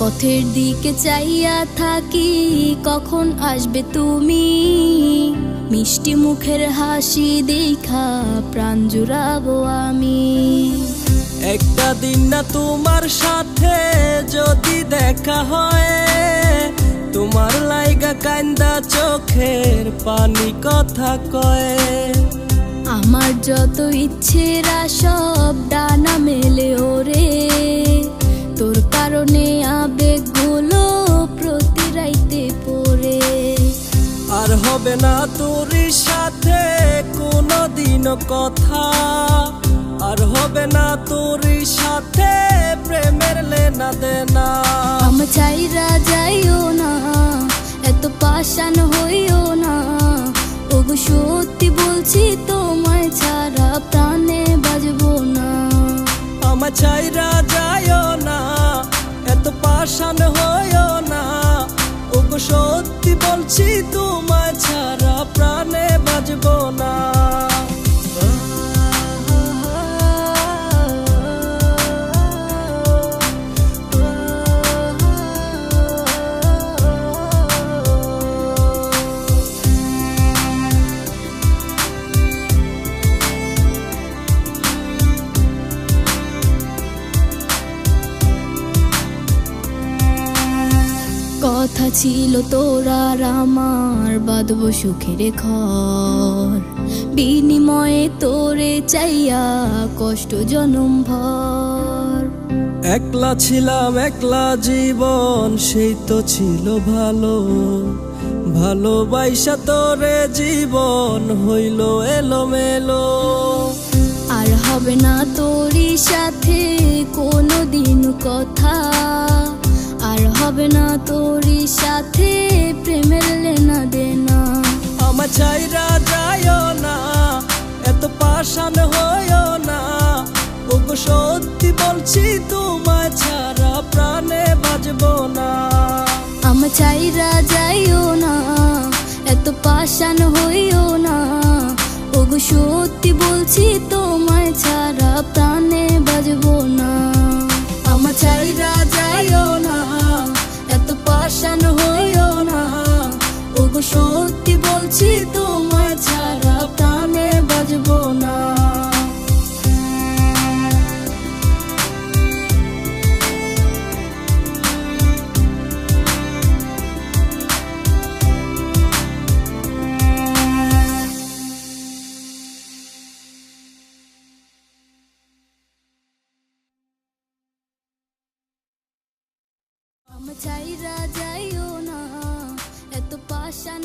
পথের দিকে চাইয়া থাকি, কখন আসবে তুমি। মিষ্টি মুখের হাসি দেখা প্রাণ জুড়াবো আমি। একটা দিন না তোমার সাথে যদি দেখা হয়, তোমার লাইগা কান্দা চোখের পানি কথা কয়। আমার যত ইচ্ছেরা সব ডানা মেলে ওরে, তোর কারণে আবেগগুলো প্রতি রাইতে পড়ে। আর হবে না তোর সাথে কোনোদিনও কথা, আর হবে না তোর সাথে প্রেমের লেনা দেনা। আমার চাইরা যাইও না, এত পাষাণ হইও না। ওগো সত্যি বলছি, তোমায় ছাড়া প্রাণে বাজবো না। আমার চাইরা যাইও না, এত পাষাণ হইও না। ওগো সত্যি বলছি, তোমায় ছাড়া প্রাণে বাজবো না। কথা ছিল তোর আর আমার, বাঁধবো সুখের ঘর। বিনিময়ে তোরে চাইয়া কষ্ট জনম ভর। একলা ছিলাম একলা জীবন, সেই তো ছিল ভালো। ভালোবাসা তোরে জীবন হইল এলোমেলো। আর হবে না তোরই সাথে কোনোদিন কথা, আর হবে না তোরই সাথে প্রেমের লেনা দেনা। আমার চাইরা যাইও না, এত পাষাণ হইও না। ওগো সত্যি বলছি, তোমায় ছাড়া প্রাণে বাজবো না। আমার চাইরা যাইও না, এত পাষাণ হইও না। ওগো সত্যি বলছি, তোমায় ছাড়া প্রাণে বাজবো না। আমার চাইরা যাইও না, এত পাষাণ হইও না। ওগো সত্যি বলছি, তোমায় ছাড়া প্রাণে বাজবো না। আমার চাইরা যাইও না, এত পাষাণ